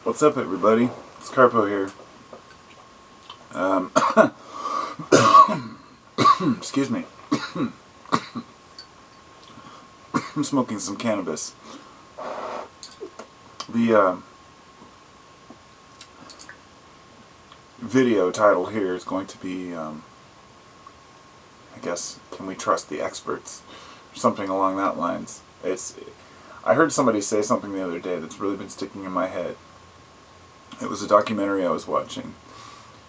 What's up, everybody? It's Carpo here. Excuse me. I'm smoking some cannabis. The video title here is going to be, I guess, can we trust the experts? Or something along that lines. I heard somebody say something the other day that's really been sticking in my head. It was a documentary I was watching,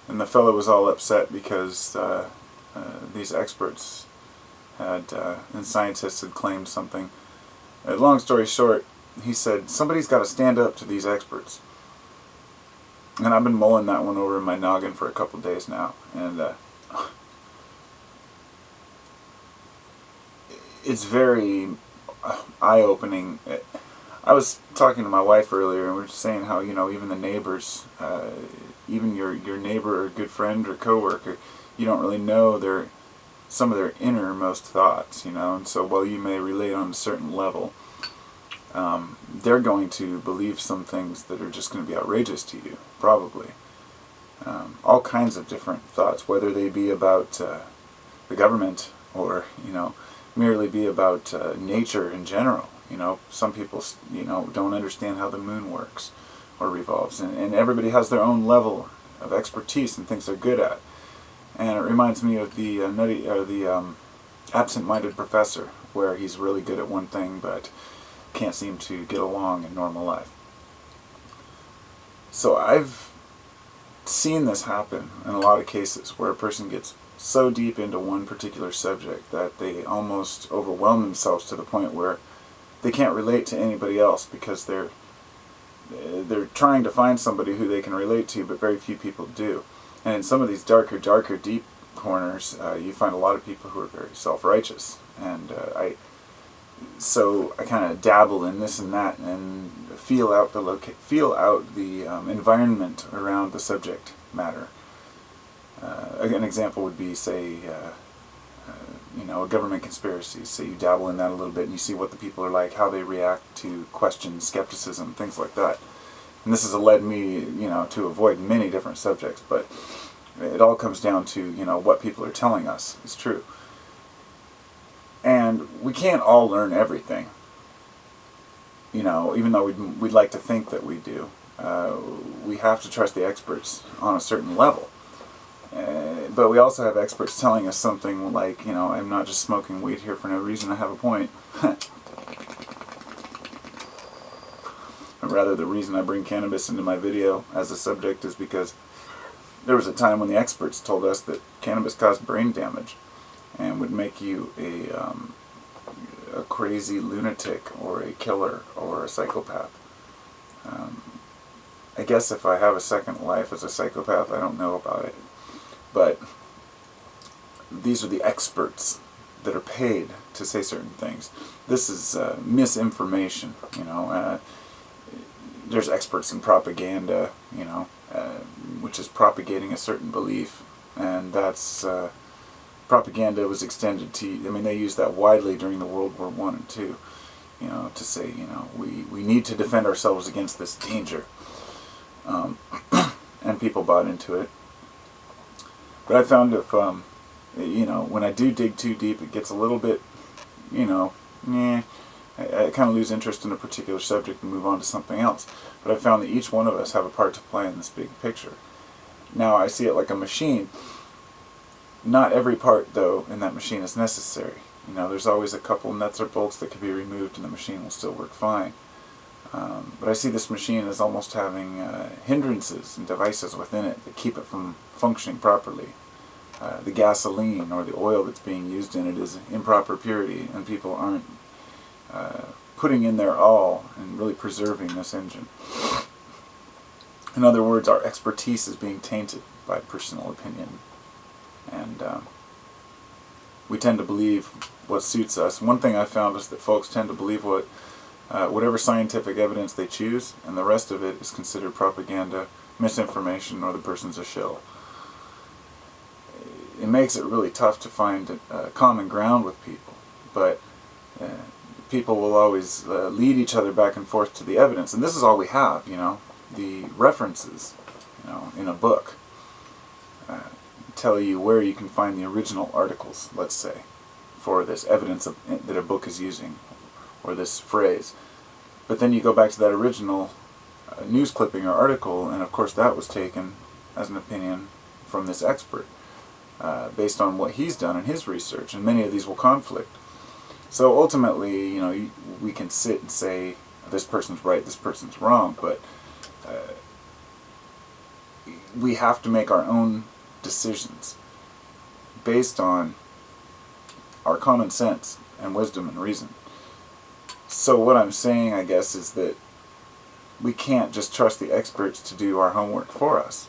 and the fellow was all upset because these experts and scientists had claimed something. Long story short, he said, somebody's got to stand up to these experts. And I've been mulling that one over in my noggin for a couple of days now, and it's very eye-opening. I was talking to my wife earlier, and we were saying how, even the neighbors, even your neighbor or good friend or coworker, you don't really know some of their innermost thoughts, and so while you may relate on a certain level, they're going to believe some things that are just going to be outrageous to you, probably. All kinds of different thoughts, whether they be about the government or, merely be about nature in general. Some people, don't understand how the moon works or revolves, and everybody has their own level of expertise and things they're good at. And it reminds me of the absent-minded professor, where he's really good at one thing but can't seem to get along in normal life. So I've seen this happen in a lot of cases where a person gets so deep into one particular subject that they almost overwhelm themselves to the point where they can't relate to anybody else because they're trying to find somebody who they can relate to, but very few people do. And in some of these darker, deep corners, you find a lot of people who are very self-righteous. And so I kind of dabble in this and that and feel out the environment around the subject matter. An example would be, say, a government conspiracy. So you dabble in that a little bit and you see what the people are like, how they react to questions, skepticism, things like that. And this has led me, to avoid many different subjects, but it all comes down to, what people are telling us is true. And we can't all learn everything, even though we'd like to think that we do. We have to trust the experts on a certain level. But we also have experts telling us something like, I'm not just smoking weed here for no reason, I have a point. Or rather, the reason I bring cannabis into my video as a subject is because there was a time when the experts told us that cannabis caused brain damage and would make you a crazy lunatic or a killer or a psychopath. I guess if I have a second life as a psychopath, I don't know about it. But these are the experts that are paid to say certain things. This is misinformation, There's experts in propaganda, which is propagating a certain belief. And that's, propaganda was extended to, they used that widely during the World War I and II, to say, we need to defend ourselves against this danger. And people bought into it. But I found if, when I do dig too deep, it gets a little bit, I kind of lose interest in a particular subject and move on to something else. But I found that each one of us have a part to play in this big picture. Now, I see it like a machine. Not every part, though, in that machine is necessary. There's always a couple nuts or bolts that can be removed and the machine will still work fine. But I see this machine as almost having hindrances and devices within it that keep it from functioning properly. The gasoline or the oil that's being used in it is improper purity, and people aren't putting in their all and really preserving this engine. In other words, our expertise is being tainted by personal opinion. And we tend to believe what suits us. One thing I found is that folks tend to believe whatever scientific evidence they choose, and the rest of it is considered propaganda, misinformation, or the person's a shill. It makes it really tough to find common ground with people, but people will always lead each other back and forth to the evidence, and this is all we have, the references, in a book, tell you where you can find the original articles, let's say, for this evidence that a book is using, or this phrase. But then you go back to that original news clipping or article, and of course that was taken as an opinion from this expert, based on what he's done in his research, and many of these will conflict. So ultimately, we can sit and say, this person's right, this person's wrong, but we have to make our own decisions based on our common sense and wisdom and reason. So what I'm saying, I guess, is that we can't just trust the experts to do our homework for us.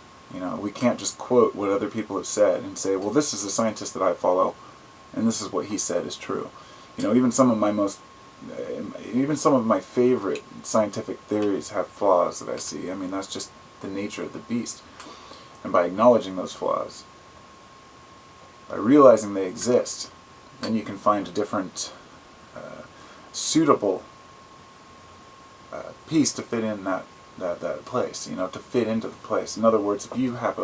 We can't just quote what other people have said and say, well, this is a scientist that I follow, and this is what he said is true. Even some of my favorite scientific theories have flaws that I see. That's just the nature of the beast. And by acknowledging those flaws, by realizing they exist, then you can find a different, suitable piece to fit in that place, to fit into the place. In other words, if you have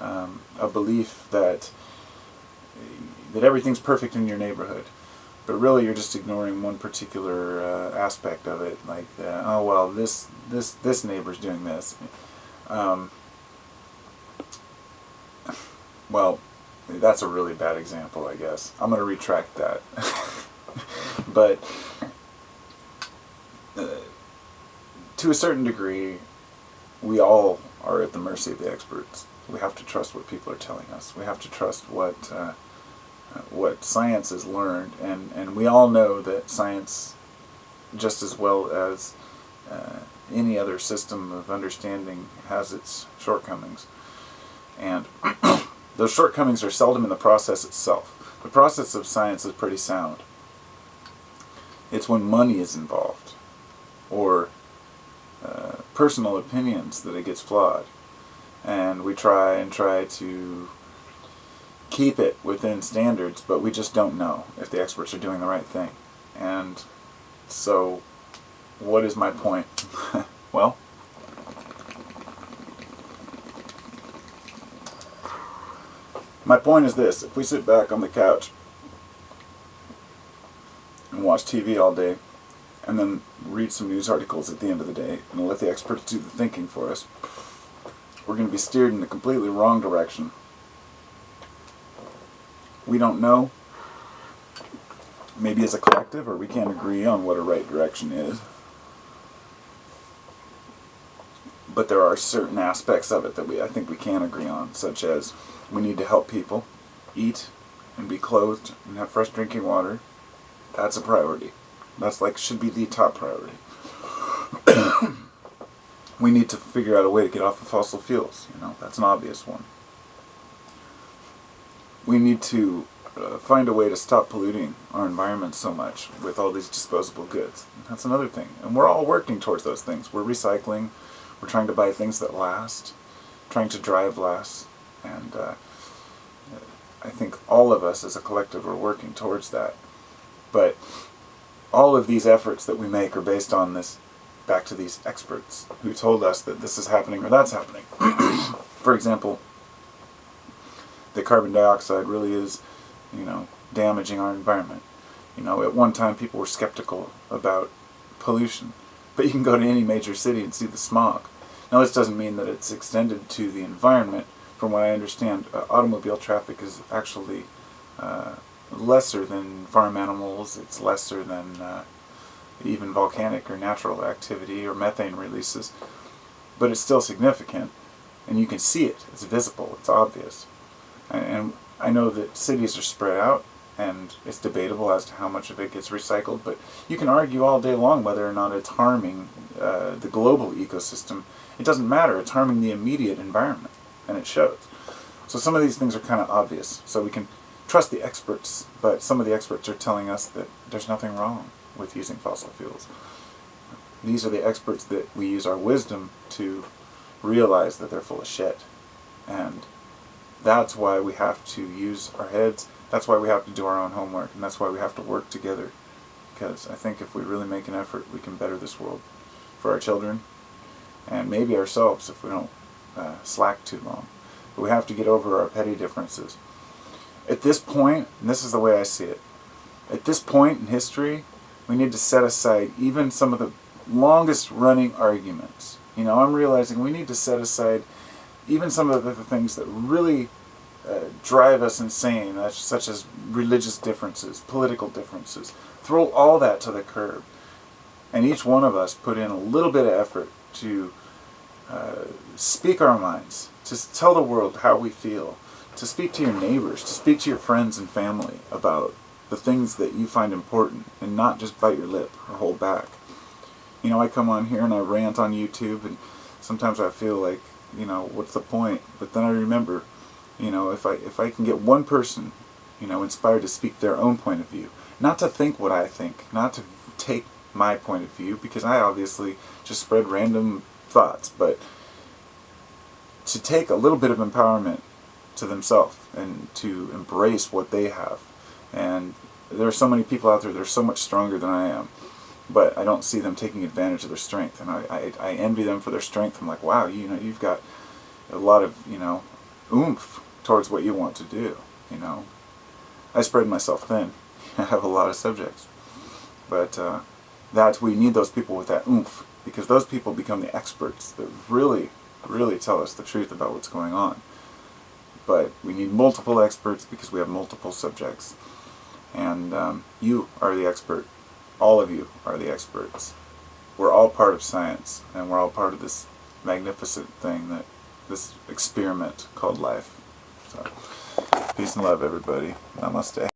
a belief that everything's perfect in your neighborhood, but really you're just ignoring one particular aspect of it, like, oh well, this neighbor's doing this. Well, that's a really bad example, I guess. I'm going to retract that. But to a certain degree, we all are at the mercy of the experts. We have to trust what people are telling us. We have to trust what science has learned, and we all know that science, just as well as any other system of understanding, has its shortcomings. And those shortcomings are seldom in the process itself. The process of science is pretty sound. It's when money is involved, or personal opinions, that it gets flawed. And we try to keep it within standards, but we just don't know if the experts are doing the right thing. And so, what is my point? Well, my point is this: if we sit back on the couch and watch TV all day, and then read some news articles at the end of the day, and let the experts do the thinking for us, we're going to be steered in the completely wrong direction. We don't know. Maybe as a collective, or we can't agree on what a right direction is. But there are certain aspects of it that I think we can agree on, such as we need to help people eat and be clothed and have fresh drinking water. That's a priority. That's should be the top priority. We need to figure out a way to get off of fossil fuels. That's an obvious one. We need to find a way to stop polluting our environment so much with all these disposable goods. That's another thing. And we're all working towards those things. We're recycling. We're trying to buy things that last. Trying to drive less. And I think all of us as a collective are working towards that. But all of these efforts that we make are based on this, back to these experts who told us that this is happening or that's happening. For example, that carbon dioxide really is, damaging our environment. At one time people were skeptical about pollution, but you can go to any major city and see the smog. Now this doesn't mean that it's extended to the environment. From what I understand, automobile traffic is actually lesser than farm animals. It's lesser than even volcanic or natural activity or methane releases. But it's still significant, and you can see it. It's visible. It's obvious. And I know that cities are spread out, and it's debatable as to how much of it gets recycled, but you can argue all day long whether or not it's harming the global ecosystem. It doesn't matter. It's harming the immediate environment, and it shows. So some of these things are kind of obvious. So we can trust the experts, but some of the experts are telling us that there's nothing wrong with using fossil fuels. These are the experts that we use our wisdom to realize that they're full of shit. And that's why we have to use our heads. That's why we have to do our own homework, and that's why we have to work together. Because I think if we really make an effort, we can better this world for our children and maybe ourselves if we don't slack too long. But we have to get over our petty differences. At this point, and this is the way I see it, at this point in history, we need to set aside even some of the longest running arguments. I'm realizing we need to set aside even some of the things that really drive us insane, such as religious differences, political differences. Throw all that to the curb. And each one of us put in a little bit of effort to speak our minds, to tell the world how we feel, to speak to your neighbors, to speak to your friends and family about the things that you find important, and not just bite your lip or hold back. I come on here and I rant on YouTube, and sometimes I feel like, what's the point? But then I remember, if I can get one person, inspired to speak their own point of view, not to think what I think, not to take my point of view, because I obviously just spread random thoughts, but to take a little bit of empowerment to themselves and to embrace what they have. And there are so many people out there that are so much stronger than I am, but I don't see them taking advantage of their strength, and I envy them for their strength. I'm like, wow, you've got a lot of oomph towards what you want to do. I spread myself thin. I have a lot of subjects, but that we need those people with that oomph, because those people become the experts that really tell us the truth about what's going on. But we need multiple experts because we have multiple subjects, and you are the expert. All of you are the experts. We're all part of science, and we're all part of this magnificent thing, this experiment called life. So, peace and love, everybody. Namaste.